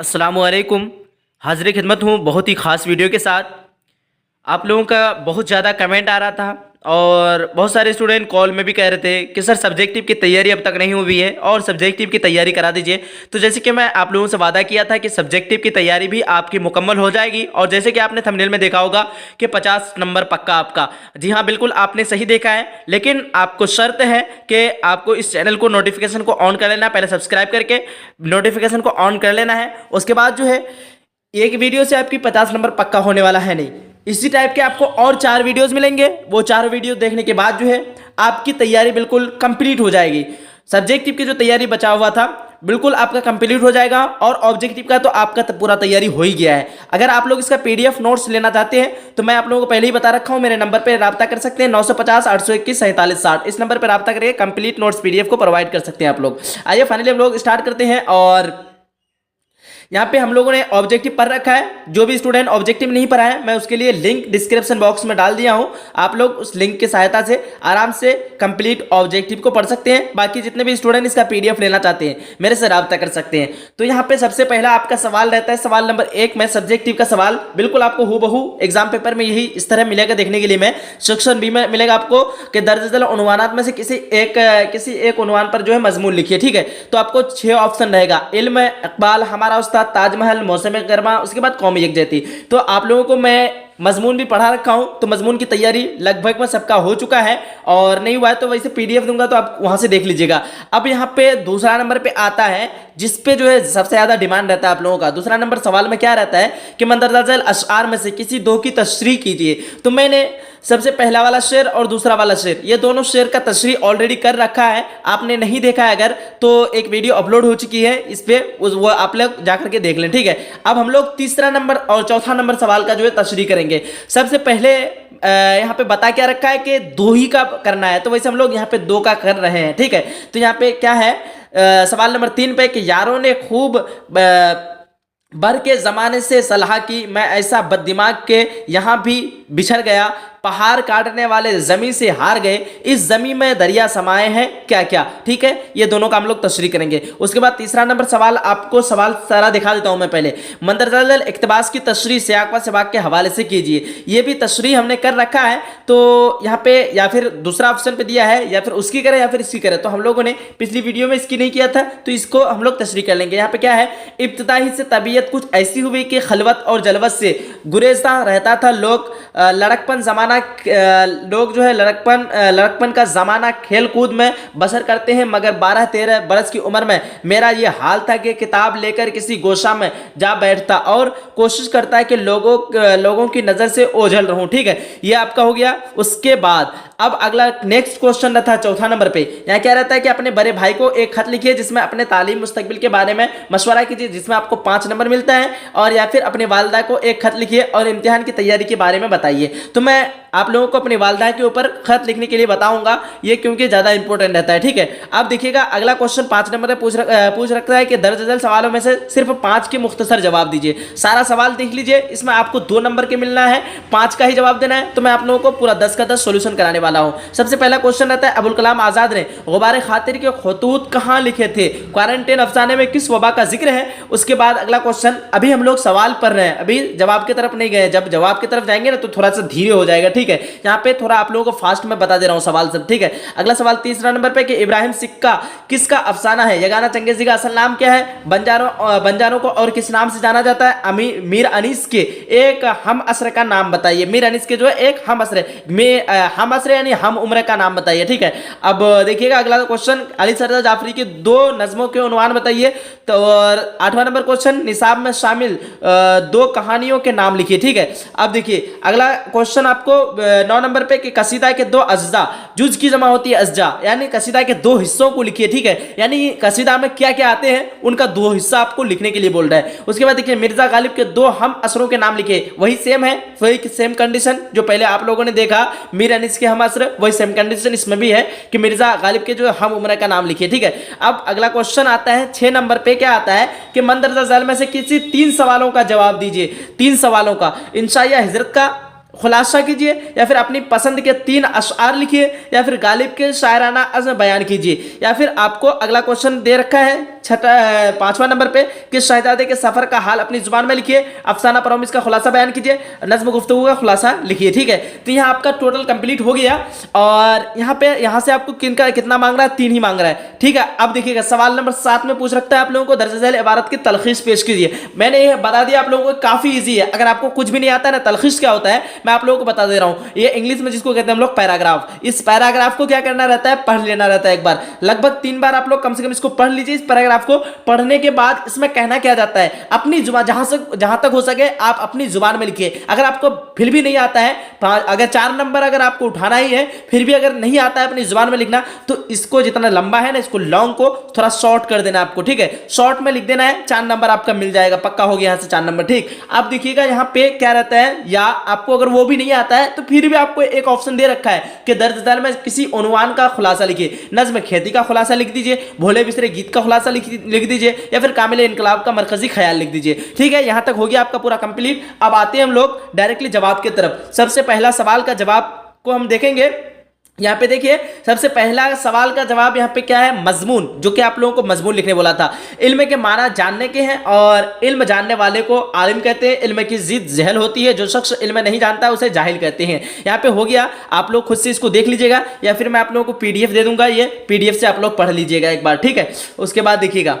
अस्सलामुअलैकुम। हाज़िर खिदमत हूँ बहुत ही ख़ास वीडियो के साथ। आप लोगों का बहुत ज़्यादा कमेंट आ रहा था और बहुत सारे स्टूडेंट कॉल में भी कह रहे थे कि सर सब्जेक्टिव की तैयारी अब तक नहीं हुई है और सब्जेक्टिव की तैयारी करा दीजिए। तो जैसे कि मैं आप लोगों से वादा किया था कि सब्जेक्टिव की तैयारी भी आपकी मुकम्मल हो जाएगी और जैसे कि आपने थंबनेल में देखा होगा कि 50 नंबर पक्का आपका। जी हाँ, बिल्कुल आपने सही देखा है, लेकिन आपको शर्त है कि आपको इस चैनल को नोटिफिकेशन को ऑन कर लेना है। पहले सब्सक्राइब करके नोटिफिकेशन को ऑन कर लेना है। उसके बाद जो है एक वीडियो से आपकी 50 नंबर पक्का होने वाला है नहीं, इसी टाइप के आपको और 4 वीडियोस मिलेंगे। वो 4 वीडियो देखने के बाद जो है आपकी तैयारी बिल्कुल कंप्लीट हो जाएगी। सब्जेक्टिव की जो तैयारी बचा हुआ था बिल्कुल आपका कंप्लीट हो जाएगा और ऑब्जेक्टिव का तो आपका पूरा तैयारी हो ही गया है। अगर आप लोग इसका पीडीएफ नोट्स लेना चाहते हैं तो मैं आप लोगों को पहले ही बता रखा हूं, मेरे नंबर पर रब्ता कर सकते हैं 950 821 47 60। इस नंबर पर रब्ता करके कंप्लीट नोट्स पीडीएफ को प्रोवाइड कर सकते हैं आप लोग। आइए फाइनली हम लोग स्टार्ट करते हैं। और यहाँ पे हम लोगों ने ऑब्जेक्टिव पढ़ रखा है। जो भी स्टूडेंट ऑब्जेक्टिव नहीं पढ़ा है मैं उसके लिए लिंक डिस्क्रिप्शन बॉक्स में डाल दिया हूँ। आप लोग उस लिंक की सहायता से आराम से कंप्लीट ऑब्जेक्टिव को पढ़ सकते हैं। बाकी जितने भी स्टूडेंट इसका पीडीएफ लेना चाहते हैं मेरे से रब्ता कर सकते हैं। तो यहाँ पे सबसे पहला आपका सवाल रहता है सवाल नंबर 1 में सब्जेक्टिव का सवाल बिल्कुल आपको हूबहू एग्जाम पेपर में यही इस तरह मिलेगा देखने के लिए। मैं सेक्शन बी में मिलेगा आपको कि दर्ज उन्वानात में से किसी एक उन्वान पर जो है मजमून लिखिए। ठीक है, तो आपको 6 ऑप्शन रहेगा, इल्म, इकबाल, हमारा उस्ताद, ताजमहल, मौसम गर्मा, उसके बाद कौमी यकजहती। तो आप लोगों को मैं मजमून भी पढ़ा रखा हूं, तो मजमून की तैयारी लगभग में सबका हो चुका है और नहीं हुआ है तो वैसे पीडीएफ दूंगा तो आप वहां से देख लीजिएगा। अब यहां पे दूसरा नंबर पे आता है जिस पे जो है सबसे ज्यादा डिमांड रहता है आप लोगों का। दूसरा नंबर सवाल में क्या रहता है कि मंदरजा अशआर में से किसी 2 की तशरीह कीजिए। तो मैंने सबसे पहला वाला शेर और दूसरा वाला शेर, ये दोनों शेर का तशरीह ऑलरेडी कर रखा है। आपने नहीं देखा है अगर तो एक वीडियो अपलोड हो चुकी है इस पे, वो आप लोग जाकर के देख लें। ठीक है, अब हम लोग तीसरा नंबर और चौथा नंबर सवाल का जो है तशरीह करेंगे। सबसे पहले यहाँ पे बता क्या रखा है कि 2 ही का करना है, तो वैसे हम लोग यहाँ पे 2 का कर रहे हैं। ठीक है, तो यहाँ पे क्या है सवाल नंबर 3 पे कि यारों ने खूब भर के जमाने से सलाह की, मैं ऐसा बददिमाग के यहाँ भी बिछड़ गया, पहाड़ काटने वाले जमी से हार गए, इस जमी में दरिया समाये हैं क्या क्या। ठीक है, ये दोनों का हम लोग तशरीह करेंगे। उसके बाद तीसरा नंबर सवाल, आपको सवाल सारा दिखा देता हूं मैं पहले। मंदरजाल इक्तबास की तशरीह सियाक व सिबाक के हवाले से कीजिए। ये भी तशरीह हमने कर रखा है, तो यहाँ पे या फिर दूसरा ऑप्शन पे दिया है, या फिर उसकी करें या फिर इसकी करें। तो हम लोगों ने पिछली वीडियो में इसकी नहीं किया था तो इसको हम लोग तशरीह कर लेंगे। यहाँ पे क्या है, इब्तिदाई से तबीयत कुछ ऐसी हुई कि खलवत और जलवत से गुरेज़ा रहता था लोग, लड़कपन जमाना लोग जो है लड़कपन का जमाना खेल कूद में बसर करते हैं, मगर 12-13 बरस की उम्र में मेरा ये हाल था कि किताब लेकर किसी गोशा में जा बैठता और कोशिश करता है कि लोगों की नजर से ओझल रहूं। ठीक है, ये आपका हो गया। उसके बाद अब अगला नेक्स्ट क्वेश्चन रहता है चौथा नंबर पे। यहाँ क्या रहता है कि अपने बड़े भाई को एक खत लिखिए जिसमें अपने तालीम मुस्तकबिल के बारे में मशवरा कीजिए, जिसमें आपको 5 नंबर मिलता है। और या फिर अपने वालदा को एक खत लिखिए और इम्तिहान की तैयारी के बारे में बताइए। तो मैं आप लोगों को अपनी वालदा के ऊपर खत लिखने के लिए बताऊंगा, ये क्योंकि ज्यादा इंपॉर्टेंट रहता है। ठीक है, अब देखिएगा अगला क्वेश्चन 5 नंबर पे पूछ रखता है कि दर्ज सवालों में से सिर्फ 5 के मुख्तसर जवाब दीजिए। सारा सवाल देख लीजिए, इसमें आपको 2 नंबर के मिलना है, 5 का ही जवाब देना है। तो मैं आप लोगों को पूरा 10 का 10 सोल्यूशन कराने वाला हूं। सबसे पहला क्वेश्चन रहता है अबुल कलाम आजाद ने गुबार खातिर के खतूत कहां लिखे थे, क्वारंटाइन अफसाने में किस वबा का जिक्र है। उसके बाद अगला क्वेश्चन, अभी हम लोग सवाल पढ़ रहे हैं, अभी जवाब की तरफ नहीं गए, जब जवाब की तरफ जाएंगे ना तो थोड़ा सा धीरे हो जाएगा। ठीक है, यहाँ पे थोड़ा आप लोगों को फास्ट में बता दे रहा हूं सवाल सब। ठीक है, अगला सवाल तीसरा नंबर पे कि इब्राहिम सिक्का किसका अफसाना है, यगाना चंगेजी का असल नाम क्या है, बंजारों को और किस नाम से जाना जाता है, मीर अनीस के एक हम असर का नाम बताइए। मीर अनीस के जो है एक हम असर यानी हम उम्र का नाम बताइए। ठीक है, अब देखिएगा अगला क्वेश्चन, अली सरदार जाफरी के 2 नज़मों के उन्वान बताइए। तो और 8वां नंबर क्वेश्चन, निसाब में शामिल 2 कहानियों के नाम लिखिए। ठीक है, अब देखिए अगला क्वेश्चन आपको 9 नंबर पे कि कसीदा के 2 अज्जा, जुज की जमा होती है अज्जा, यानी कसीदा के 2 हिस्सों को लिखिए। ठीक है, यानी कसीदा में क्या क्या आते हैं उनका 2 हिस्सा आपको लिखने के लिए बोल रहा है। उसके बाद देखिए मिर्जा गालिब के 2 हम असरों के नाम लिखिए। वही सेम है, वही सेम कंडीशन जो पहले आप लोगों ने देखा मीर अनीस के हम असर, वही सेम कंडीशन इसमें भी है कि मिर्जा गालिब के जो हम उम्र का नाम लिखिए। ठीक है, अब अगला क्वेश्चन आता है 6 नंबर पे, क्या आता है कि मंदरजा में से किसी 3 सवालों का जवाब दीजिए। 3 सवालों का, इंशा या हिजरत का, खुलासा कीजिए, या फिर अपनी पसंद के 3 अशआर लिखिए, या फिर गालिब के शायराना अज़्म बयान कीजिए, या फिर आपको अगला क्वेश्चन दे रखा है 5वां नंबर पे कि शहजादे के सफर का हाल अपनी जुबान में लिखिए, अफसाना परवेज़ का खुलासा बयान कीजिए, नज्म गुफ्तगू का खुलासा लिखिए। ठीक है, तो यहाँ आपका टोटल कंप्लीट हो गया। और यहाँ से आपको कितना मांग रहा है, 3 ही मांग रहा है। ठीक है, अब देखिएगा सवाल नंबर 7 में पूछ रखता है आप लोगों को दर्ज झैल इबारत की तलखीस पेश कीजिए। मैंने ये बता दिया आप लोगों को, काफी इजी है। अगर आपको कुछ भी नहीं आता है ना तलखीस क्या होता है मैं आप लोगों को बता दे रहा हूं। ये इंग्लिश में जिसको कहते हैं हम लोग पैराग्राफ, इस पैराग्राफ को क्या करना रहता है, पढ़ लेना रहता है एक बार, लगभग 3 बार आप लोग कम से कम इसको पढ़ लीजिए। इस पैराग्राफ को पढ़ने के बाद इसमें कहना क्या जाता है, अपनी जुबान जहां तक हो सके आप अपनी जुबान में लिखिए। अगर आपको फिर भी नहीं आता है, अगर 4 नंबर अगर आपको उठाना ही है, फिर भी अगर नहीं आता है अपनी जुबान में लिखना, तो इसको जितना लंबा है ना, इसको लॉन्ग को थोड़ा शॉर्ट कर देना आपको। ठीक है, शॉर्ट में लिख देना है, 4 नंबर आपका मिल जाएगा, पक्का हो गया यहां से 4 नंबर। ठीक, अब देखिएगा यहां पे क्या रहता है, या आपको अगर वो भी नहीं आता है तो फिर भी आपको एक ऑप्शन दे रखा है कि दर्ज झैल में किसी उन्वान का खुलासा लिखिए। नज्म खेती का खुलासा लिख दीजिए, भोले बिसरे गीत का खुलासा लिख दीजिए, या फिर कामिल इनकलाब का मरकजी ख्याल लिख दीजिए। ठीक है, यहां तक हो गया आपका पूरा कंप्लीट। अब आते हैं हम लोग डायरेक्टली जवाब की तरफ। सबसे पहला सवाल का जवाब को हम देखेंगे। यहाँ पे देखिए सबसे पहला सवाल का जवाब यहाँ पे क्या है, मजमून, जो कि आप लोगों को मजमून लिखने बोला था। इल्म के माना जानने के हैं, और इल्म जानने वाले को आलिम कहते हैं। इल्म की जिद जहल होती है, जो शख्स इल्म नहीं जानता उसे जाहिल कहते हैं। यहाँ पे हो गया, आप लोग खुद से इसको देख लीजिएगा, या फिर मैं आप लोगों को पीडीएफ दे दूंगा, ये पीडीएफ से आप लोग पढ़ लीजिएगा एक बार। ठीक है, उसके बाद देखिएगा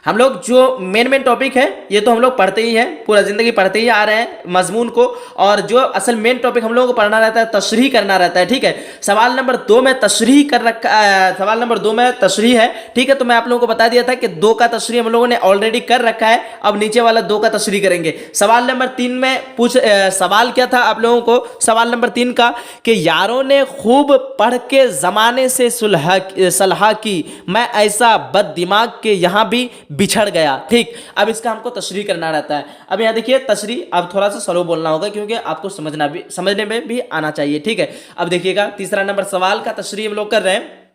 हम लोग जो मेन टॉपिक है ये तो हम लोग पढ़ते ही हैं, पूरा जिंदगी पढ़ते ही आ रहे हैं मजमून को, और जो असल मेन टॉपिक हम लोगों को पढ़ना रहता है, तशरीह करना रहता है। ठीक है, सवाल नंबर 2 में तशरीह कर रखा, सवाल नंबर 2 में तशरीह है। ठीक है, तो मैं आप लोगों को बता दिया था कि 2 का तशरीह हम लोगों ने ऑलरेडी कर रखा है, अब नीचे वाला 2 का तशरीह करेंगे। सवाल नंबर 3 में सवाल क्या था आप लोगों को, सवाल नंबर 3 का कि यारों ने खूब पढ़ के जमाने से सलाह की, मैं ऐसा बद दिमाग के यहाँ भी बिछड़ गया। ठीक, अब इसका हमको तशरीह करना रहता है। अब यहाँ देखिए तशरीह, अब थोड़ा सा स्लो बोलना होगा क्योंकि आपको समझने में भी आना चाहिए। ठीक है, अब देखिएगा तीसरा नंबर सवाल का तशरीह हम लोग कर रहे हैं।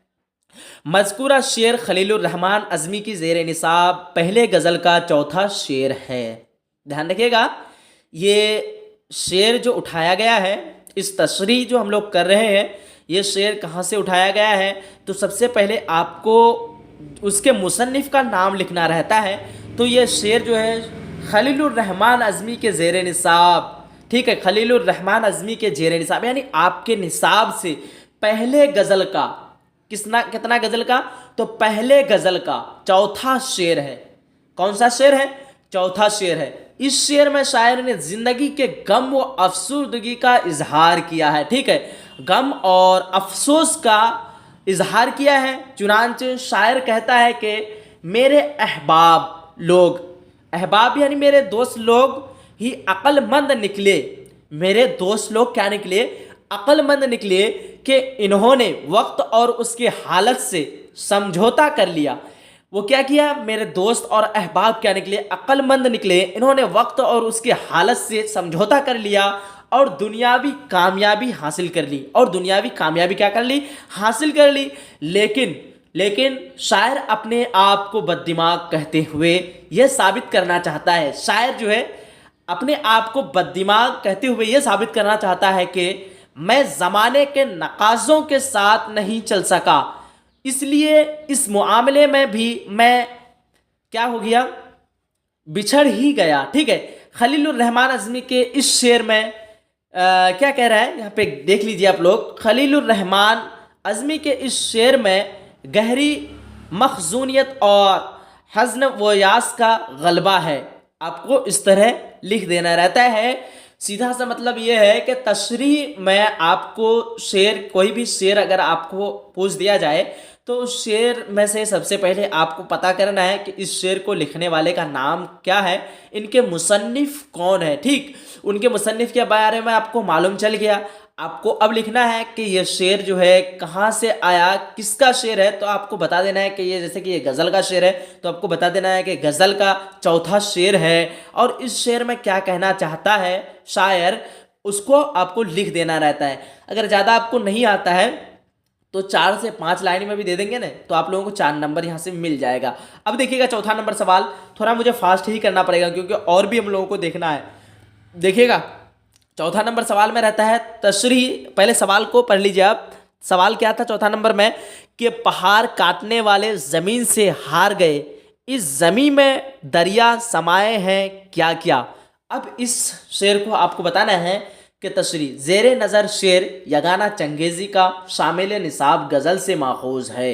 मज़कूरा शेर खलीलुर रहमान अज़मी की ज़ेर निसाब पहले गज़ल का चौथा शेर है। ध्यान रखिएगा, ये शेर जो उठाया गया है, इस तशरीह जो हम लोग कर रहे हैं, ये शेर कहाँ से उठाया गया है, तो सबसे पहले आपको उसके मुसन्निफ का नाम लिखना रहता है। तो ये शेर जो है खलीलुर रहमान अज़मी के ज़ेर निसाब, ठीक है, खलीलुर रहमान अज़मी के ज़ेर निसाब यानी आपके निसाब से पहले गज़ल का कितना गज़ल का, तो पहले गज़ल का चौथा शेर है। कौन सा शेर है, चौथा शेर है। इस शेर में शायर ने ज़िंदगी के गम व अफसुर्दगी का इजहार किया है। ठीक है, गम और अफसोस का इजहार किया है। चुनांचे शायर कहता है कि मेरे अहबाब लोग, अहबाब यानी मेरे दोस्त लोग ही अक्लमंद निकले, मेरे दोस्त लोग क्या निकले, अक्लमंद निकले कि इन्होंने वक्त और उसके हालत से समझौता कर लिया। वो क्या किया, मेरे दोस्त और अहबाब क्या निकले, अक्लमंद निकले, इन्होंने वक्त और उसके हालत से समझौता कर लिया और दुनियावी कामयाबी हासिल कर ली, और दुनियावी कामयाबी क्या कर ली, हासिल कर ली। लेकिन शायर अपने आप को बददिमाग कहते हुए यह साबित करना चाहता है, शायर जो है अपने आप को बददिमाग कहते हुए यह साबित करना चाहता है कि मैं ज़माने के नकाज़ों के साथ नहीं चल सका, इसलिए इस मुआमले में भी मैं क्या हो गया, बिछड़ ही गया। ठीक है, खलीलुर रहमान अज़मी के इस शेर में क्या कह रहा है, यहाँ पे देख लीजिए आप लोग। खलीलुर रहमान अज़मी के इस शेर में गहरी मखजूनियत और हज़न व यास का गलबा है। आपको इस तरह लिख देना रहता है। सीधा सा मतलब ये है कि तशरीह में आपको शेर, कोई भी शेर अगर आपको पूछ दिया जाए तो उस शेर में से सबसे पहले आपको पता करना है कि इस शेर को लिखने वाले का नाम क्या है, इनके मुसन्निफ कौन है। ठीक, उनके मुसन्निफ के बारे में आपको मालूम चल गया। आपको अब लिखना है कि ये शेर जो है कहाँ से आया, किसका शेर है, तो आपको बता देना है कि ये, जैसे कि ये गज़ल का शेर है तो आपको बता देना है कि गज़ल का चौथा शेर है, और इस शेर में क्या कहना चाहता है शायर, उसको आपको लिख देना रहता है। अगर ज़्यादा आपको नहीं आता है तो 4 से 5 लाइन में भी दे देंगे ना, तो आप लोगों को 4 नंबर यहाँ से मिल जाएगा। अब देखिएगा चौथा नंबर सवाल, थोड़ा मुझे फास्ट ही करना पड़ेगा क्योंकि और भी हम लोगों को देखना है। देखिएगा चौथा नंबर सवाल में रहता है तशरीह। पहले सवाल को पढ़ लीजिए आप। सवाल क्या था चौथा नंबर में कि पहाड़ काटने वाले जमीन से हार गए, इस जमीन में दरिया समाये हैं क्या क्या। अब इस शेर को आपको बताना है कि तशरीह। ज़ेरे नज़र शेर यगाना चंगेज़ी का शामिल निसाब गज़ल से माखूज है।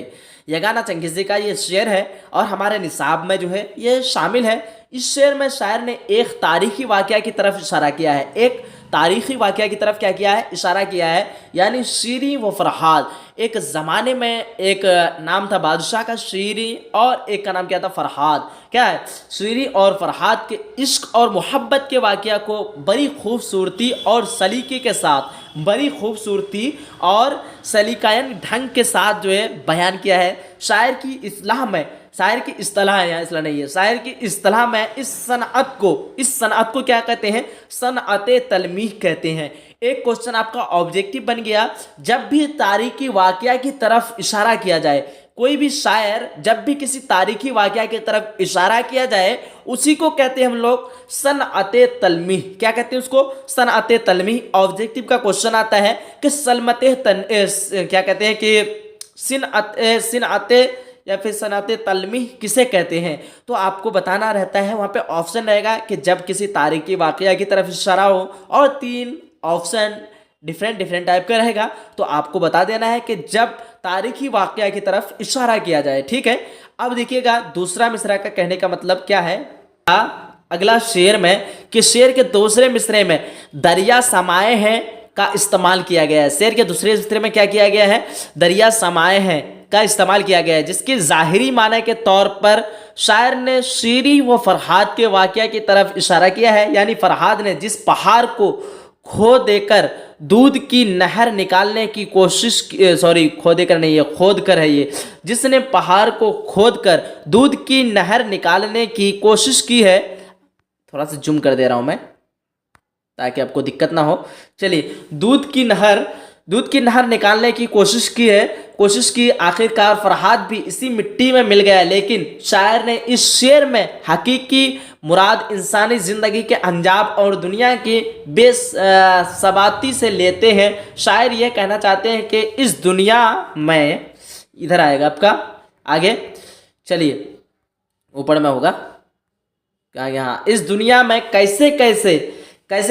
यगाना चंगेज़ी का ये शेर है और हमारे निसाब में जो है ये शामिल है। इस शेर में शायर ने एक तारीखी वाक़या की तरफ इशारा किया है, एक तारीखी वाक़या की तरफ क्या किया है, इशारा किया है। यानी शीरी व फरहाद, एक ज़माने में एक नाम था बादशाह का शीरी और एक का नाम क्या था, फरहाद। क्या है, शीरी और फरहाद के इश्क और मोहब्बत के वाक़या को बड़ी खूबसूरती और सलीके के साथ, बड़ी खूबसूरती और सलीकायन ढंग के साथ जो है बयान किया है। शायर की इस्लाह में, शायर की इस्तिलाह है, यहाँ इस्लाह नहीं है, शायर की इस्तिलाह में इस सनअत को क्या कहते हैं, सनअते तलमीह कहते हैं। एक क्वेश्चन आपका ऑब्जेक्टिव बन गया। जब भी तारीखी वाक़या की तरफ इशारा किया जाए, कोई भी शायर जब भी किसी तारीखी वाक़या की तरफ इशारा किया जाए, उसी को कहते हैं हम लोग सनअते तलमीह। क्या कहते हैं उसको, सनअते तलमीह। ऑब्जेक्टिव का क्वेश्चन आता है कि क्या कहते हैं कि सिनअते या फिर सनअते तलमीह किसे कहते हैं। तो आपको बताना रहता है, वहाँ पे ऑप्शन रहेगा कि जब किसी तारीखी वाक़या की तरफ इशारा हो, और 3 ऑप्शन डिफरेंट टाइप का रहेगा। तो आपको बता देना है कि जब तारीखी वाक़या की तरफ इशारा किया जाए। ठीक है, अब देखिएगा दूसरा मिसरा का कहने का मतलब क्या है। अगला शेर में कि शेर के दूसरे मिसरे में दरिया समाये हैं का इस्तेमाल किया गया है। शेर के दूसरे मिसरे में क्या किया गया है, दरिया समाये हैं का इस्तेमाल किया गया है, जिसके ज़ाहिरी माने के तौर पर शायर ने शीरी व फरहाद के वाक़या की तरफ इशारा किया है। यानी फरहाद ने जिस पहाड़ को खो देकर दूध की नहर निकालने की कोशिश, खोद कर है ये, जिसने पहाड़ को खोद कर दूध की नहर निकालने की कोशिश की है। थोड़ा सा जूम कर दे रहा हूं मैं ताकि आपको दिक्कत ना हो। चलिए, दूध की नहर निकालने की कोशिश की आखिरकार फरहाद भी इसी मिट्टी में मिल गया। लेकिन शायर ने इस शेर में हकीकी मुराद इंसानी ज़िंदगी के अंजाम और दुनिया की बेसबाती से लेते हैं। शायर ये कहना चाहते हैं कि इस दुनिया में, इधर आएगा आपका आगे, चलिए ऊपर में होगा क्या, यहाँ इस दुनिया में कैसे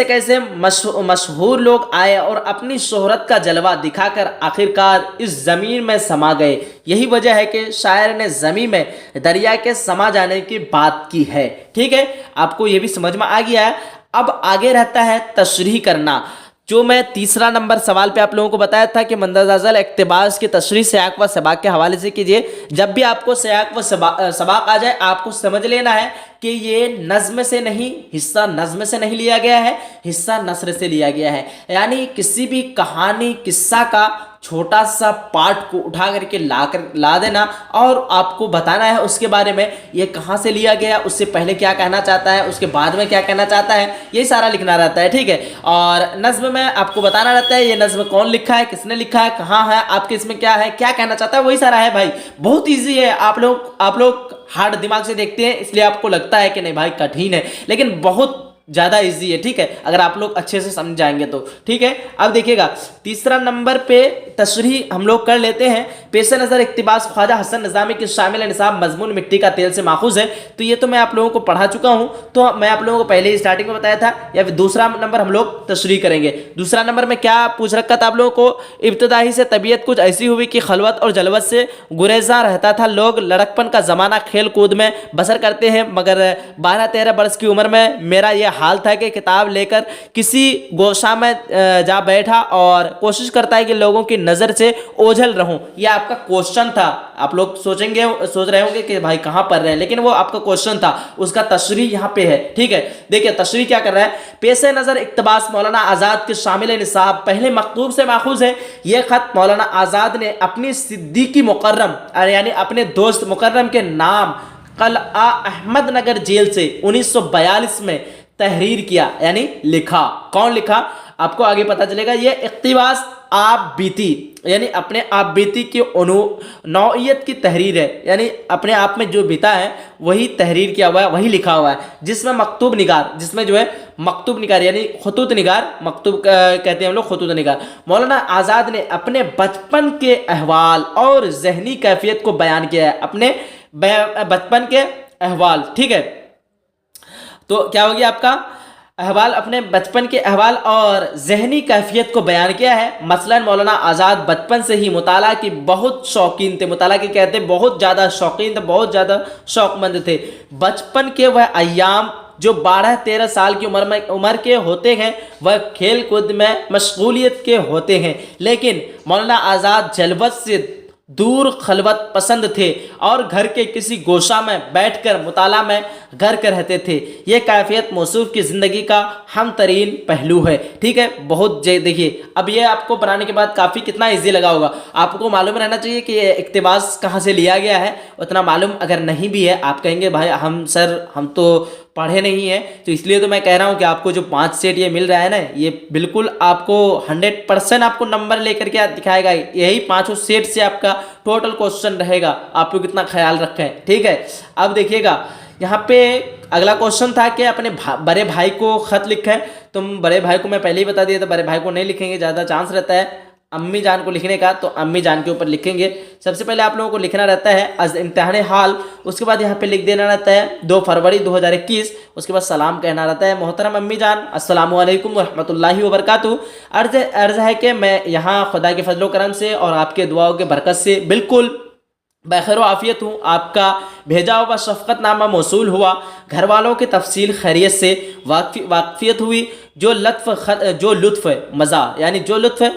कैसे मशहूर लोग आए और अपनी शोहरत का जलवा दिखाकर आखिरकार इस ज़मीन में समा गए। यही वजह है कि शायर ने ज़मीन में दरिया के समा जाने की बात की है। ठीक है, आपको ये भी समझ में आ गया है। अब आगे रहता है तशरीह करना, जो मैं तीसरा नंबर सवाल पे आप लोगों को बताया था कि मंदरजाल इक्तिबास की तशरीह सियाक व सबाक के हवाले से कीजिए। जब भी आपको सियाक व सबाक आ जाए, आपको समझ लेना है कि ये नज़्म से नहीं, हिस्सा नज़्म से नहीं लिया गया है, हिस्सा नस्र से लिया गया है। यानी किसी भी कहानी, किस्सा का छोटा सा पार्ट को उठा करके ला देना और आपको बताना है उसके बारे में, ये कहाँ से लिया गया, उससे पहले क्या कहना चाहता है, उसके बाद में क्या कहना चाहता है, ये सारा लिखना रहता है। ठीक है, और नज़्म में आपको बताना रहता है ये नज़्म कौन लिखा है, किसने लिखा है, कहाँ है, आपके इसमें क्या है, क्या कहना चाहता है, वही सारा है भाई। बहुत ईजी है। आप लोग हार्ड दिमाग से देखते हैं, इसलिए आपको लगता है कि नहीं भाई कठिन है, लेकिन बहुत ज़्यादा इजी है। ठीक है, अगर आप लोग अच्छे से समझ जाएंगे तो। ठीक है, अब देखिएगा तीसरा नंबर पे तशरीह हम लोग कर लेते हैं। पेश नज़र इक्तिबास ख्वाजा हसन निज़ामी के शामिल निसाब मजमून मिट्टी का तेल से माखूज है। तो ये तो मैं आप लोगों को पढ़ा चुका हूँ, तो मैं आप लोगों को पहले ही स्टार्टिंग में बताया था। या फिर दूसरा नंबर हम लोग तशरीह करेंगे। दूसरा नंबर में क्या पूछ रखा था आप लोगों को, इब्तदाई से तबीयत कुछ ऐसी हुई कि खलवत और जलवत से गुरेजा रहता था। लोग लड़कपन का ज़माना खेल कूद में बसर करते हैं, मगर 12-13 वर्ष की उम्र में मेरा यह हाल था कि किताब लेकर किसी गोशा में जा बैठा और कोशिश करता है कि लोगों की नज़र से ओझल रहूं। यह आपका क्वेश्चन था। आप लोग सोच रहे होंगे कि भाई कहाँ पढ़ रहे हैं, लेकिन वो आपका क्वेश्चन था, उसका तशरीह यहाँ पे है। ठीक है, देखिए तशरीह क्या कर रहा है। पेश नज़र इक्तिबास मौलाना आज़ाद के शामिल निसाब पहले मकतूब से माखूज है। यह खत मौलाना आज़ाद ने अपनी सिद्दीकी मुकर्रम यानी अपने दोस्त मुकर्रम के नाम कलआ अहमद नगर जेल से 1942 में तहरीर किया, यानी लिखा। कौन लिखा आपको आगे पता चलेगा। यह इक्तिबास आप बीती यानी अपने आप बीती की नौइयत की तहरीर है, यानी अपने आप में जो बीता है वही तहरीर किया हुआ है, वही लिखा हुआ है, जिसमें मकतूब निगार, जिसमें जो है मकतूब निगार यानी खुतूत निगार, मकतूब कहते हैं हम लोग खुतूत निगार। मौलाना आज़ाद ने अपने बचपन के अहवाल और जहनी कैफियत को बयान किया है, अपने बचपन के अहवाल, ठीक है। तो क्या हो गया आपका अहवाल, अपने बचपन के अहवाल और जहनी कैफियत को बयान किया है। मसलन मौलाना आज़ाद बचपन से ही मुताला की बहुत शौकीन थे, मुताला के कहते हैं बहुत ज़्यादा शौकीन थे, बहुत ज़्यादा शौकमंद थे। बचपन के वह अय्याम जो 12-13 साल की उम्र के होते हैं वह खेल कूद में मशगूलियत के होते हैं, लेकिन मौलाना आज़ाद जलवत से दूर खलवत पसंद थे और घर के किसी गोशा में बैठकर मुताला में घर के रहते थे। ये कैफियत मौसूफ की ज़िंदगी का हम तरीन पहलू है, ठीक है। बहुत देखिए, अब ये आपको बनाने के बाद काफ़ी कितना इजी लगा होगा। आपको मालूम रहना चाहिए कि ये इक्तिबास कहाँ से लिया गया है, उतना मालूम अगर नहीं भी है, आप कहेंगे भाई हम तो पढ़े नहीं है, तो इसलिए तो मैं कह रहा हूँ कि आपको जो 5 सेट ये मिल रहा है ना, ये बिल्कुल आपको 100% आपको नंबर लेकर के दिखाएगा। यही 5 सेट से आपका टोटल क्वेश्चन रहेगा, आप लोग इतना ख्याल रखें, ठीक है। अब देखिएगा यहाँ पे अगला क्वेश्चन था कि अपने बड़े भाई को खत लिखें। तुम बड़े भाई को मैं पहले ही बता दिया था, बड़े भाई को नहीं लिखेंगे, ज़्यादा चांस रहता है अम्मी जान को लिखने का, तो अम्मी जान के ऊपर लिखेंगे। सबसे पहले आप लोगों को लिखना रहता है अज इम्तिहान हाल, उसके बाद यहाँ पे लिख देना रहता है 2 फरवरी 2021, उसके बाद सलाम कहना रहता है, मोहतरम अम्मी जान अस्सलामु अलैकुम रहमतुल्लाहि व बरकातुहू। अर्ज़ है कि मैं यहाँ खुदा के फजलो करम से और आपके दुआओं के बरकत से बिल्कुल बखैर आफियत हूँ। आपका भेजा हुआ शफ़क़तनामा मौसूल हुआ, घर वालों की तफसील खैरियत से वाक़फ़ियत हुई। जो लुत्फ़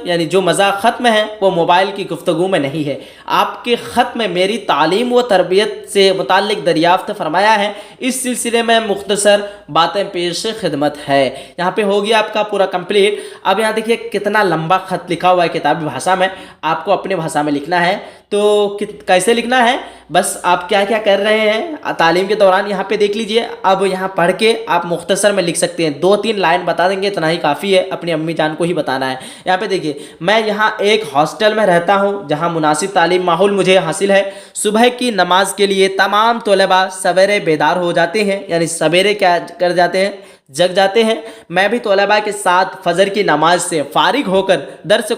यानी जो मज़ा ख़त्म है वो मोबाइल की गुफ्तगू में नहीं है। आपके ख़त में मेरी तालीम व तरबियत से मुताल्लिक़ दरियाफ़्त फरमाया है, इस सिलसिले में मुख्तसर बातें पेश खिदमत है। यहाँ पे हो गया आपका पूरा कंप्लीट। अब यहाँ देखिए कितना लंबा ख़त लिखा हुआ है किताबी भाषा में, आपको अपनी भाषा में लिखना है। तो कैसे लिखना है, बस आप क्या क्या कर रहे हैं तालीम के दौरान यहाँ पे देख लीजिए। अब यहाँ पढ़ के आप मुख्तसर में लिख सकते हैं, 2-3 लाइन बता देंगे, इतना ही काफ़ी है, अपनी अम्मी जान को ही बताना है। यहाँ पे देखिए, मैं यहाँ एक हॉस्टल में रहता हूँ जहाँ मुनासिब तालीम माहौल मुझे हासिल है। सुबह की नमाज के लिए तमाम तलबा सवेरे बेदार हो जाते हैं, यानी सवेरे क्या कर जाते हैं, जग जाते हैं। मैं भी तलबा के साथ फजर की नमाज से फारिग होकर दरस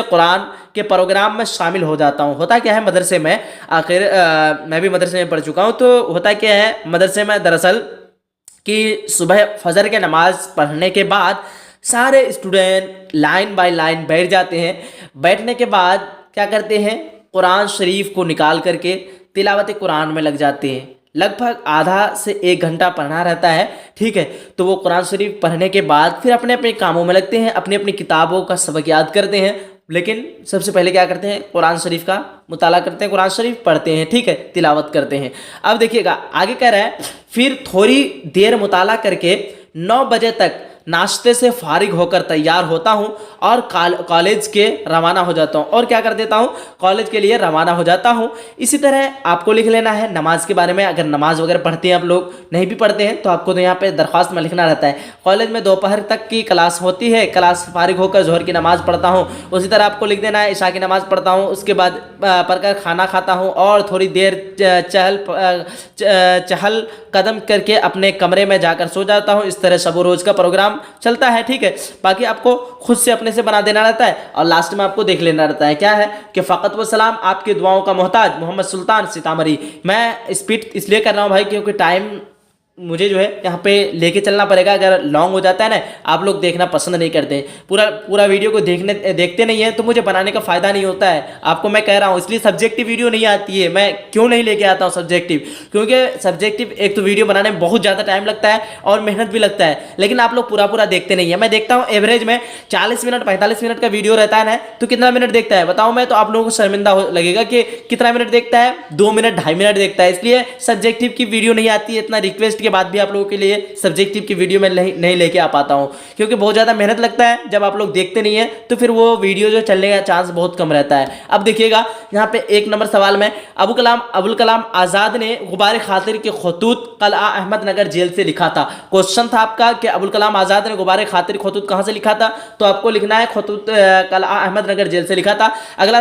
कुरान के प्रोग्राम में शामिल हो जाता हूँ। होता क्या है मदरसे में, आखिर मैं भी मदरसे में पढ़ चुका हूँ, तो होता क्या है मदरसे में दरअसल कि सुबह फजर के नमाज पढ़ने के बाद सारे स्टूडेंट लाइन बाय लाइन बैठ जाते हैं। बैठने के बाद क्या करते हैं, कुरान शरीफ को निकाल करके तिलावत कुरान में लग जाते हैं। लगभग आधा से 1 घंटा पढ़ना रहता है, ठीक है। तो वो कुरान शरीफ पढ़ने के बाद फिर अपने अपने कामों में लगते हैं, अपनी अपनी किताबों का सबक याद करते हैं। लेकिन सबसे पहले क्या करते हैं, कुरान शरीफ का मुताला करते हैं, कुरान शरीफ पढ़ते हैं, ठीक है, तिलावत करते हैं। अब देखिएगा आगे कह रहा है, फिर थोड़ी देर मुताला करके 9 बजे तक नाश्ते से फारिग होकर तैयार होता हूँ और कॉलेज के रवाना हो जाता हूँ। और क्या कर देता हूँ, कॉलेज के लिए रवाना हो जाता हूँ। इसी तरह आपको लिख लेना है नमाज के बारे में। अगर नमाज वगैरह पढ़ते हैं आप लोग, नहीं भी पढ़ते हैं तो आपको तो यहाँ पे दरख्वास्त में लिखना रहता है। कॉलेज में दोपहर तक की क्लास होती है, क्लास फारिग होकर जोहर की नमाज़ पढ़ता हूँ। उसी तरह आपको लिख देना है इशा की नमाज़ पढ़ता हूँ, उसके बाद पढ़कर खाना खाता हूँ और थोड़ी देर चहल कदम करके अपने कमरे में जाकर सो जाता हूँ। इस तरह शब रोज़ का प्रोग्राम चलता है, ठीक है। बाकी आपको खुद से अपने से बना देना रहता है और लास्ट में आपको देख लेना रहता है क्या है कि फ़कत व सलाम आपके दुआओं का मोहताज मोहम्मद सुल्तान सीतामढ़ी। मैं स्पीड इसलिए कर रहा हूँ भाई क्योंकि टाइम मुझे जो है यहाँ पे लेके चलना पड़ेगा। अगर लॉन्ग हो जाता है ना, आप लोग देखना पसंद नहीं करते, पूरा वीडियो को देखते नहीं है, तो मुझे बनाने का फ़ायदा नहीं होता है। आपको मैं कह रहा हूँ, इसलिए सब्जेक्टिव वीडियो नहीं आती है। मैं क्यों नहीं लेके आता हूँ सब्जेक्टिव, क्योंकि सब्जेक्टिव एक तो वीडियो बनाने में बहुत ज़्यादा टाइम लगता है और मेहनत भी लगता है, लेकिन आप लोग पूरा देखते नहीं है। मैं देखता हूँ एवरेज में 40 मिनट 45 मिनट का वीडियो रहता है ना, तो कितना मिनट देखता है बताओ। मैं तो आप लोगों को शर्मिंदा लगेगा कि कितना मिनट देखता है, 2 मिनट 2.5 मिनट देखता है। इसलिए सब्जेक्टिव की वीडियो नहीं आती है। इतना रिक्वेस्ट के बाद भी आप लोगों के लिए सब्जेक्टिव की वीडियो में नहीं लेके आ पाता हूं, क्योंकि बहुत ज़्यादा मेहनत लगता है। जब आप लोग देखते नहीं है तो फिर वो वीडियो जो चलने का चांस बहुत कम रहता है। अब देखिएगा यहाँ पे 1 नंबर सवाल में अबुल कलाम आज़ाद ने गुबार खातिर के खतूत कलआ अहमदनगर जेल से लिखा था। क्वेश्चन था आपका कि अबुल कलाम आज़ाद ने गुबार खातिर खतूत कहाँ से लिखा था, तो आपको लिखना है खतूत कलआ अहमदनगर जेल से लिखा था। अगला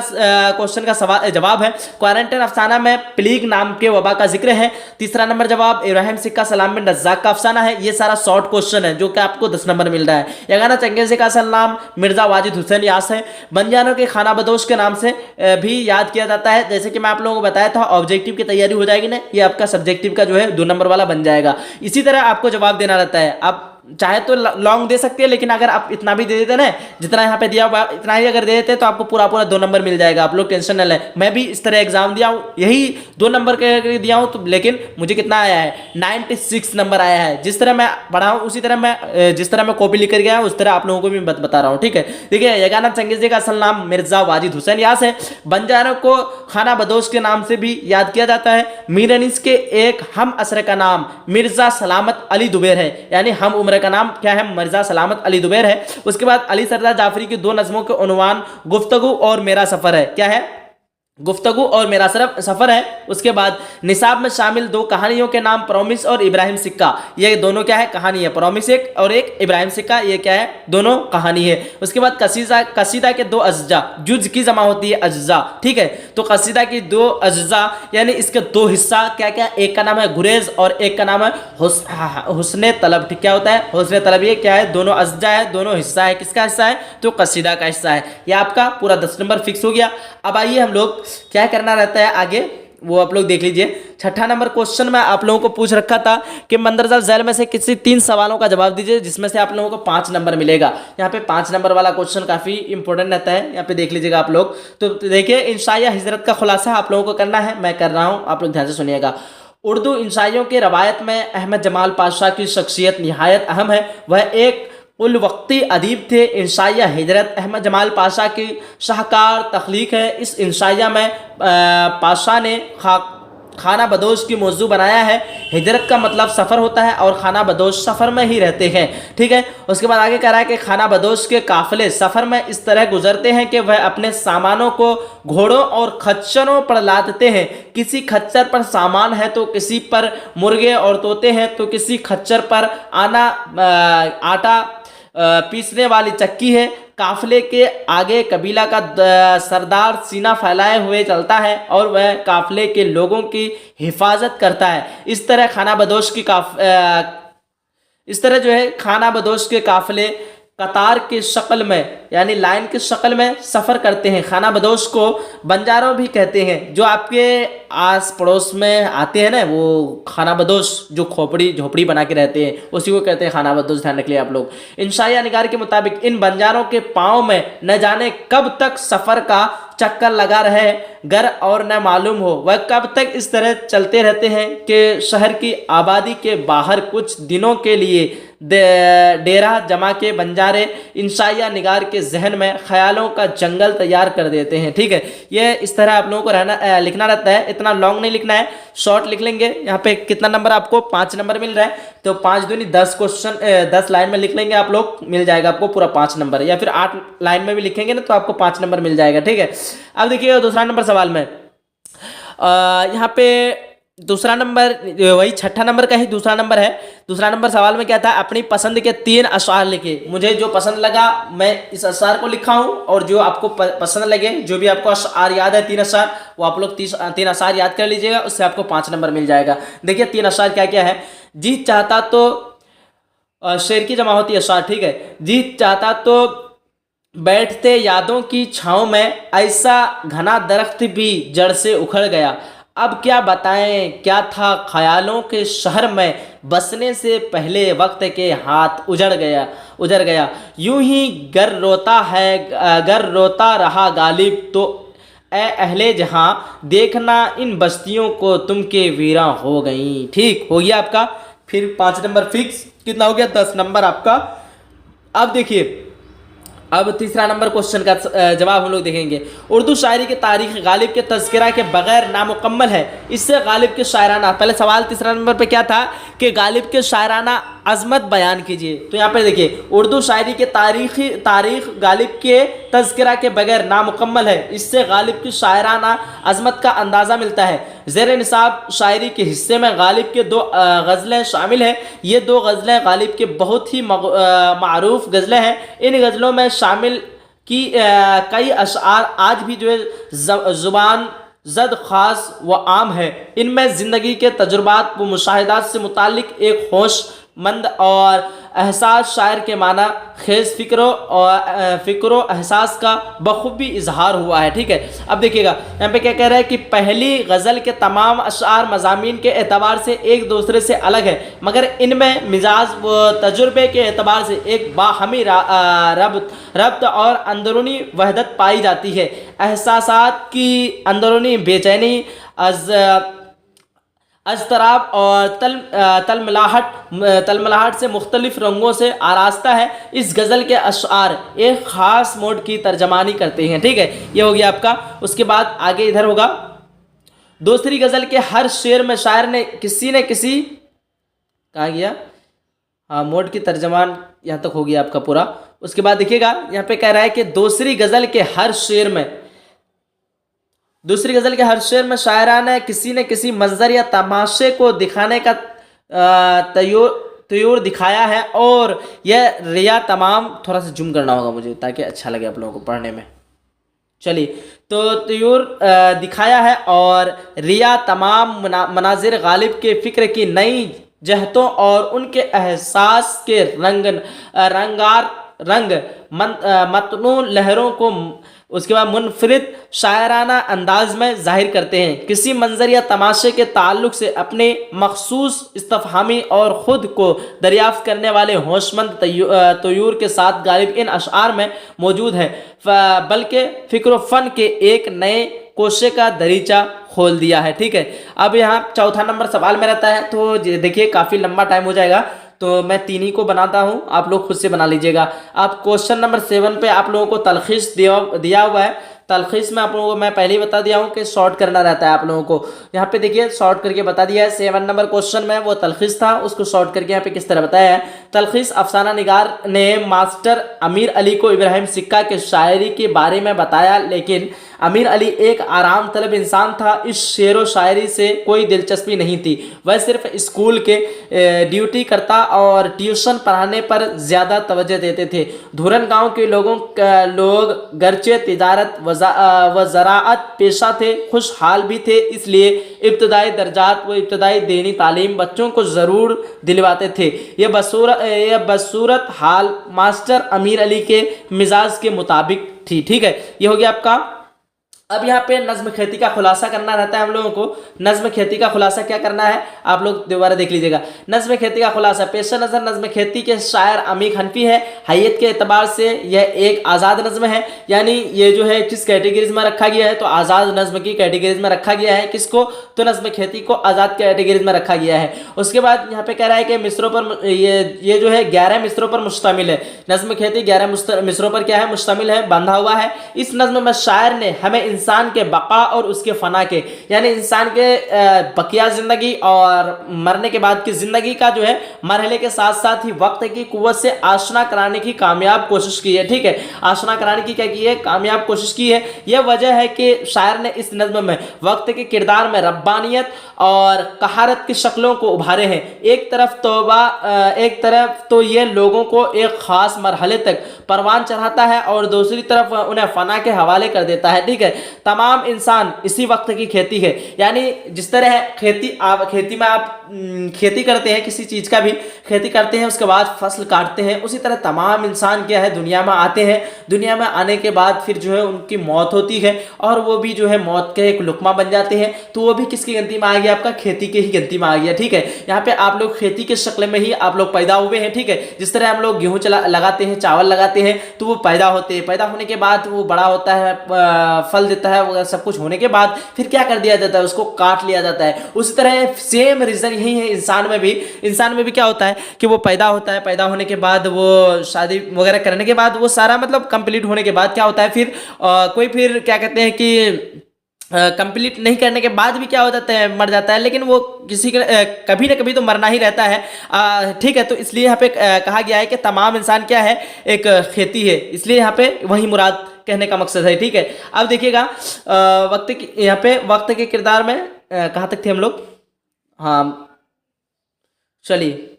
क्वेश्चन का जवाब है क्वारंटाइन अफसाना में प्लीग नाम के वबा का जिक्र है। तीसरा नंबर जवाब इब्राहिम सिक्का सलाम बिन रज्जाक का अफसाना है। ये सारा शॉर्ट क्वेश्चन है जो कि आपको 10 नंबर मिल रहा है। यगाना चंगेज़ी का असल नाम मिर्जा वाजिद हुसैन यास है। बंजारों के खाना बदोश के नाम से भी याद किया जाता है। जैसे कि मैं आप लोगों को बताया था, ऑब्जेक्टिव की तैयारी हो जाएगी ना, ये आपका सब्जेक्टिव का जो है 2 नंबर वाला बन जाएगा। इसी तरह आपको जवाब देना रहता है। आप चाहे तो लॉन्ग दे सकते हैं, लेकिन अगर आप इतना भी दे देते ना, जितना यहाँ पे दिया हुआ इतना ही अगर दे देते तो आपको पूरा 2 नंबर मिल जाएगा। आप लोग टेंशन न लें। मैं भी इस तरह एग्जाम दिया हूँ, यही 2 नंबर के दिया हूँ तो, लेकिन मुझे कितना आया है, 96 नंबर आया है। जिस तरह मैं पढ़ा हूँ उसी तरह मैं जिस तरह मैं कॉपी लिख कर गया उस तरह आप लोगों को भी बता रहा हूँ। ठीक है, देखिए यगाना चंगेज़ी का असल नाम मिर्जा वाजिद हुसैन यास है। बंजारों को खाना बदोश के नाम से भी याद किया जाता है। मीर अनीस के एक हम असर का नाम मिर्जा सलामत अली दुबैर है, यानी हम उम्र का नाम क्या है, मिर्जा सलामत अली दुबैर है। उसके बाद अली सरदार जाफरी की 2 नज़मों के उन्वान गुफ्तगू और मेरा सफर है। क्या है, गुफ्तगू और मेरा सफर है। उसके बाद निसाब में शामिल 2 कहानियों के नाम प्रॉमिस और इब्राहिम सिक्का, ये दोनों क्या है, कहानी है। प्रॉमिस एक और एक इब्राहिम सिक्का, ये क्या है, दोनों कहानी है। उसके बाद कसीदा के 2 अज्जा, जुज की जमा होती है अज्जा। ठीक है, तो कसीदा की 2 अज्जा यानी इसके 2 हिस्सा क्या क्या, एक का नाम है गुरेज और एक का नाम है हुस्ने तलब। ठीक, क्या होता है, हुस्ने तलब। ये क्या है, दोनों अज्जा है, दोनों हिस्सा है। किसका हिस्सा है, तो कसीदा का हिस्सा है। यह आपका पूरा 10 नंबर फिक्स हो गया। अब आइए हम लोग क्या करना रहता है आगे, वो आप लोग देख लीजिए। 6ठा नंबर क्वेश्चन में आप लोगों को पूछ रखा था कि मंदरजा झैल में से किसी 3 सवालों का जवाब दीजिए जिसमें से आप लोगों को 5 नंबर मिलेगा। यहाँ पे 5 नंबर वाला क्वेश्चन काफी इंपॉर्टेंट रहता है, यहाँ पे देख लीजिएगा आप लोग। तो देखिए, इंशाया हिजरत का खुलासा आप लोगों को करना है, मैं कर रहा हूँ, आप लोग ध्यान से सुनिएगा। उर्दू इंशाइयों के रवायत में अहमद जमाल पातशाह की शख्सियत निहायत अहम है। वह एक उल वक्ती अदीब थे। इंशाइया हिजरत अहमद जमाल पातशाह की शाहकार तख्लीक है। इस इंशाइया में पातशाह ने खाना बदोश की मौजू बनाया है। हिजरत का मतलब सफ़र होता है और खाना बदोश सफ़र में ही रहते हैं। ठीक है, उसके बाद आगे कह रहा है कि खाना बदोश के काफ़िले सफ़र में इस तरह गुजरते हैं कि वह अपने सामानों को घोड़ों और खच्चरों पर लादते हैं। किसी खच्चर पर सामान है तो किसी पर मुर्गे और तोते हैं, तो किसी खच्चर पर आटा पीसने वाली चक्की है। काफिले के आगे कबीला का सरदार सीना फैलाए हुए चलता है और वह काफिले के लोगों की हिफाजत करता है। इस तरह जो है खाना बदोश के काफिले कतार की शक्ल में यानी लाइन की शक्ल में सफ़र करते हैं। खाना बदोश को बंजारों भी कहते हैं। जो आपके आस पड़ोस में आते हैं ना, वो खाना बदोश जो खोपड़ी झोपड़ी बना के रहते हैं, उसी को कहते हैं खाना बदोश। ध्यान रख लिया आप लोग। इंशाइया निगार के मुताबिक इन बंजारों के पाँव में न जाने कब तक सफ़र का चक्कर लगा रहे घर और न मालूम हो वह कब तक इस तरह चलते रहते हैं कि शहर की आबादी के बाहर कुछ दिनों के लिए डेरा जमा के बंजारे इंशाइया निगार के जहन में ख्यालों का जंगल तैयार कर देते हैं। ठीक है, ये इस तरह आप लोगों को लिखना रहता है। इतना लॉन्ग नहीं लिखना है, शॉर्ट लिख लेंगे। यहाँ पे कितना नंबर आपको 5 नंबर मिल रहा है, तो 5 दूनी 10 क्वेश्चन 10 लाइन में लिख लेंगे आप लोग, मिल जाएगा आपको पूरा 5 नंबर। या फिर 8 लाइन में भी लिखेंगे ना तो आपको 5 नंबर मिल जाएगा। ठीक है, अब देखिए दूसरा नंबर सवाल में यहाँ पे दूसरा नंबर वही 6ठा नंबर का ही दूसरा नंबर है। दूसरा नंबर सवाल में क्या था, अपनी पसंद के 3 अशआर लिखे। मुझे जो पसंद लगा मैं इस अशआर को लिखा हूँ, और जो आपको पसंद लगे, जो भी आपको अशआर याद है 3 अशआर, वो आप लोग 3 अशआर याद कर लीजिएगा, उससे आपको 5 नंबर मिल जाएगा। देखिए 3 अशआर क्या क्या है। जी चाहता तो शेर की जमा होती है अशआर। ठीक है, जी चाहता तो बैठते यादों की छाँव में, ऐसा घना दरख्त भी जड़ से उखड़ गया। अब क्या बताएं क्या था ख़यालों के शहर में, बसने से पहले वक्त के हाथ उजड़ गया। यूं ही गर रोता रहा गालिब, तो ए अहले जहां देखना इन बस्तियों को तुम के वीरा हो गई। ठीक हो गया आपका, फिर 5 नंबर फिक्स। कितना हो गया, 10 नंबर आपका। अब देखिए, अब तीसरा नंबर क्वेश्चन का जवाब हम लोग देखेंगे। उर्दू शायरी की तारीख गालिब के तज़किरा के बगैर नामुकम्मल है। इससे गालिब के शायराना, पहले सवाल तीसरा नंबर पे क्या था कि गालिब के शायराना अजमत बयान कीजिए। तो यहाँ पे देखिए, उर्दू शायरी के तारीख गालिब के तज़किरा के बगैर नामुकम्मल है। इससे गालिब की शायराना अजमत का अंदाज़ा मिलता है। ज़ेर निसाब शायरी के हिस्से में गालिब के 2 गज़लें शामिल हैं। ये 2 गज़लें गालिब के बहुत ही मारूफ गज़लें हैं। इन गज़लों में शामिल की कई अशआर आज भी जो है ज़ुबान जद ख़ास व आम है। इनमें ज़िंदगी के तजुर्बात व मुशाहिदात से मुतालिक एक होशमंद और एहसास शायर के माना खेज फ़िक्रो एहसास का बखूबी इजहार हुआ है। ठीक है, अब देखिएगा यहाँ पे क्या कह रहा है कि पहली गज़ल के तमाम अशार मज़ामीन के एतबार से एक दूसरे से अलग है, मगर इनमें मिजाज व तजुर्बे के एतबार से एक बाहमी रब्त और अंदरूनी वहदत पाई जाती है। एहसासात की अंदरूनी बेचैनी, अजतराब और तलमलाहट से मुख्तलिफ रंगों से आरास्ता है। इस गज़ल के अशआर एक ख़ास मोड की तर्जमानी करते हैं। ठीक है, ये हो गया आपका। उसके बाद आगे इधर होगा, दूसरी गज़ल के हर शेर में शायर ने किसी कहाँ गया, हाँ, मोड की तर्जमान यहाँ तक हो गया आपका पूरा। उसके बाद देखिएगा यहाँ पे कह रहा है कि दूसरी गज़ल के हर शेर में शायरा ने किसी मंजर या तमाशे को दिखाने का तयूर दिखाया है, और यह रिया तमाम, थोड़ा सा जूम करना होगा मुझे ताकि अच्छा लगे आप लोगों को पढ़ने में। चलिए, तो तयूर दिखाया है और रिया तमाम मनाजिर गालिब के फ़िक्र की नई जहतों और उनके एहसास के मतनू लहरों को उसके बाद मुनफरिद शायराना अंदाज में जाहिर करते हैं। किसी मंजर या तमाशे के ताल्लुक से अपने मखसूस इस्तफहामी और ख़ुद को दरियाफ्त करने वाले होशमंद तयूर के साथ गालिब इन अशआर में मौजूद है, बल्कि फ़िक्र फ़न के एक नए कोशे का दरीचा खोल दिया है। ठीक है, अब यहाँ चौथा नंबर सवाल में रहता है, तो देखिए काफ़ी लंबा टाइम हो जाएगा, तो मैं 3 ही को बनाता हूँ, आप लोग खुद से बना लीजिएगा। अब क्वेश्चन नंबर 7 पे आप लोगों को तलखीस दिया हुआ है। तलखीस में आप लोगों को मैं पहले ही बता दिया हूँ कि शॉर्ट करना रहता है आप लोगों को। यहाँ पे देखिए शॉर्ट करके बता दिया है। 7 नंबर क्वेश्चन में वो तलखीस था, उसको शॉर्ट करके यहाँ पे किस तरह बताया है। तलखीस, अफसाना निगार ने मास्टर अमीर अली को इब्राहिम सिक्का के शायरी के बारे में बताया, लेकिन अमीर अली एक आराम तलब इंसान था। इस शेर व शायरी से कोई दिलचस्पी नहीं थी, वह सिर्फ स्कूल के ड्यूटी करता और ट्यूशन पढ़ाने पर ज़्यादा तवज्जो देते थे। धुरन गांव के लोग गर्चे तिजारत व ज़राअत पेशा थे, खुशहाल भी थे, इसलिए इब्तदाई दर्जात व इब्तदाई दीनी तालीम बच्चों को ज़रूर दिलवाते थे। यह बसूरत हाल मास्टर अमीर अली के मिजाज के मुताबिक थी। ठीक है, ये हो गया आपका। अब यहाँ पे नज्म खेती का खुलासा करना रहता है हम लोगों को। नज्म खेती का खुलासा क्या करना है आप लोग दोबारा देख लीजिएगा। नज्म खेती का खुलासा, पेश नज़र नज्म खेती के शायर अमीर हनफी है। हैयत के एतबार से यह एक आज़ाद नज्म है, यानी ये जो है किस कैटेगरीज में रखा गया है, तो आज़ाद नज्म की कैटेगरीज में रखा गया है। किसको, तो नज्म खेती को आज़ाद कैटेगरीज में रखा गया है। उसके बाद यहाँ पे कह रहा है कि मिसरों पर ये जो है 11 मिसरों पर मुश्तमिल है। नज्म खेती 11 मिसरों पर क्या है, मुश्तमिल है, बंधा हुआ है। इस नज्म में शायर ने हमें इंसान के बका और उसके फना के, यानी इंसान के बकिया जिंदगी और मरने के बाद की जिंदगी का जो है मरहले के साथ साथ ही वक्त की कुव्वत से आशना कराने की कामयाब कोशिश की है। ठीक है, आशना कराने की क्या की है, कामयाब कोशिश की है। यह वजह है कि शायर ने इस नज्म में वक्त के किरदार में रब्बानियत और कहारत की शक्लों को उभारे हैं। एक तरफ तो ये लोगों को एक खास मरहले तक परवान चढ़ाता है और दूसरी तरफ उन्हें फना के हवाले कर देता है। ठीक है, तमाम इंसान इसी वक्त की खेती है, यानी जिस तरह खेती में आप खेती करते हैं, किसी चीज़ का भी खेती करते हैं, उसके बाद फसल काटते हैं, उसी तरह तमाम इंसान क्या है दुनिया में आते हैं। दुनिया में आने के बाद फिर जो है उनकी मौत होती है और वो भी जो है मौत के एक लुकमा बन जाते हैं, तो वो भी किसकी गिनती में आ गया, आपका खेती के ही गिनती में आ गया। ठीक है, यहाँ पे आप लोग खेती के शक्ल में ही आप लोग पैदा हुए हैं। ठीक है, जिस तरह हम लोग गेहूँ लगाते हैं, चावल लगाते हैं, तो वो पैदा होते हैं, पैदा होने के बाद वो बड़ा होता है, फल देता है, वो सब कुछ होने के बाद फिर क्या कर दिया जाता है, उसको काट लिया जाता है। उसी तरह सेम रीजन यही है इंसान में भी क्या होता है कि वो पैदा होता है, पैदा होने के बाद वो शादी वगैरह करने के बाद वो सारा मतलब कंप्लीट होने के बाद क्या होता है, फिर कोई फिर क्या कहते हैं कि कंप्लीट नहीं करने के बाद भी क्या हो जाता है, मर जाता है, लेकिन वो किसी के कभी ना कभी तो मरना ही रहता है। ठीक है, तो इसलिए यहाँ पे कहा गया है कि तमाम इंसान क्या है, एक खेती है, इसलिए यहाँ पे वही मुराद कहने का मकसद है। ठीक है, अब देखिएगा यहाँ पे वक्त के किरदार में कहाँ तक थे हम लोग। हाँ चलिए,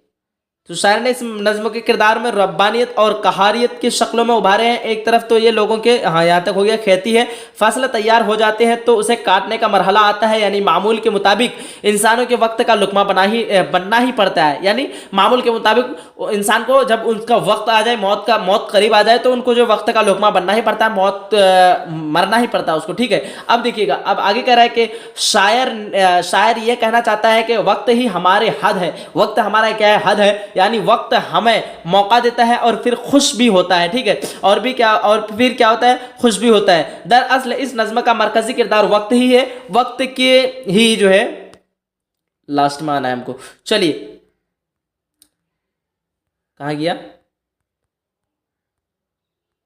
तो शायर ने इस नज्म के किरदार में रब्बानियत और कहारियत की शक्लों में उभारे हैं। एक तरफ तो ये लोगों के, हाँ यहाँ तक हो गया, खेती है, फसल तैयार हो जाते हैं तो उसे काटने का मरहला आता है, यानी मामूल के मुताबिक इंसानों के वक्त का लुकमा बनना ही पड़ता है। यानी मामूल के मुताबिक इंसान को जब उनका वक्त आ जाए, मौत करीब आ जाए, तो उनको जो वक्त का लुकमा बनना ही पड़ता है, मरना ही पड़ता है उसको। ठीक है, अब देखिएगा, अब आगे कह रहा है कि शायर ये कहना चाहता है कि वक्त ही हमारे हद है, वक्त हमारा क्या है, हद है, यानी वक्त हमें मौका देता है और फिर खुश भी होता है। ठीक है, और फिर क्या होता है, खुश भी होता है। दरअसल इस नज्म का मरकजी किरदार वक्त ही है, वक्त के ही जो है, लास्ट में आना है हमको, चलिए कहाँ गया,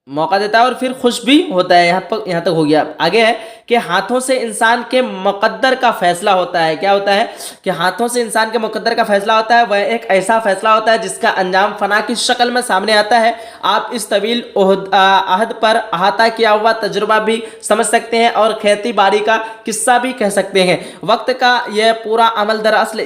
मौका देता है और फिर खुश भी होता है। यहाँ तक हो गया। आगे है कि हाथों से इंसान के मुकद्दर का फैसला होता है। क्या होता है कि हाथों से इंसान के मुकद्दर का फैसला होता है, वह एक ऐसा फैसला होता है जिसका अंजाम फना की शक्ल में सामने आता है। आप इस तवील अहद पर अहाता किया हुआ तजुर्बा भी समझ सकते हैं और खेती बाड़ी का किस्सा भी कह सकते हैं। वक्त का यह पूरा अमल दरअसल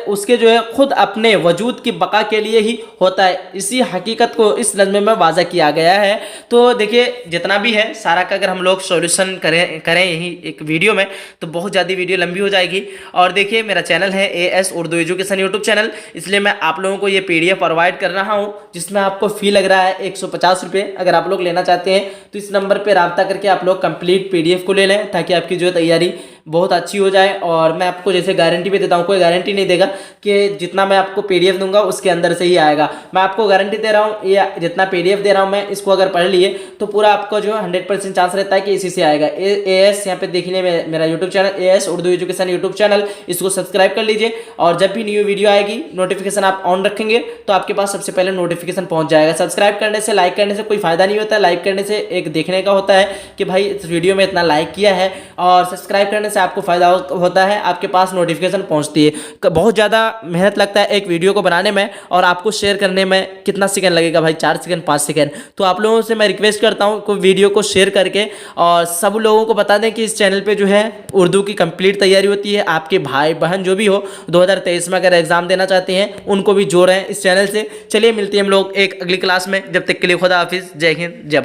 उसके जो है खुद अपने वजूद की बका के लिए ही होता है। इसी हकीकत को इस नज़्म में वाज़ा किया गया है। तो देखिए, जितना भी है सारा का अगर हम लोग सॉल्यूशन करें यही एक वीडियो में, तो बहुत ज़्यादा वीडियो लंबी हो जाएगी। और देखिए, मेरा चैनल है AS Urdu education YouTube channel, इसलिए मैं आप लोगों को ये PDF प्रोवाइड कर रहा हूँ, जिसमें आपको फ़ी लग रहा है 150 रुपये। अगर आप लोग लेना चाहते हैं तो इस नंबर पर रब्ता करके आप लोग कंप्लीट PDF को ले लें, ताकि आपकी जो तैयारी बहुत अच्छी हो जाए। और मैं आपको जैसे गारंटी भी देता हूँ, कोई गारंटी नहीं देगा कि जितना मैं आपको PDF दूंगा उसके अंदर से ही आएगा। मैं आपको गारंटी दे रहा हूँ, ये जितना PDF दे रहा हूँ मैं, इसको अगर पढ़ लिए तो पूरा आपको जो 100% चांस रहता है कि इसी से आएगा। AS यहाँ पे देखने में मेरा YouTube channel AS Urdu education YouTube channel, इसको सब्सक्राइब कर लीजिए। और जब भी न्यू वीडियो आएगी, नोटिफिकेशन आप ऑन रखेंगे तो आपके पास सबसे पहले नोटिफिकेशन पहुँच जाएगा। सब्सक्राइब करने से, लाइक करने से कोई फायदा नहीं होता। लाइक करने से एक देखने का होता है कि भाई इस वीडियो में इतना लाइक किया है, और सब्सक्राइब करने से आपको फायदा होता है, आपके पास नोटिफिकेशन पहुंचती है। बहुत ज़्यादा मेहनत लगता है एक वीडियो को बनाने में, और आपको शेयर करने में कितना सेकंड लगेगा भाई, 4 सेकंड 5 सेकंड। तो आप लोगों से मैं रिक्वेस्ट करता हूं कि वीडियो को शेयर करके और सब लोगों को बता दें कि इस चैनल पे जो है उर्दू की कंप्लीट तैयारी होती है। आपके भाई बहन जो भी हो 2023 में अगर एग्जाम देना चाहते हैं, उनको भी जोड़ें इस चैनल से। चलिए, मिलते हैं हम लोग एक अगली क्लास में। जब तक के लिए खुदा हाफिज़, जय हिंद, जय।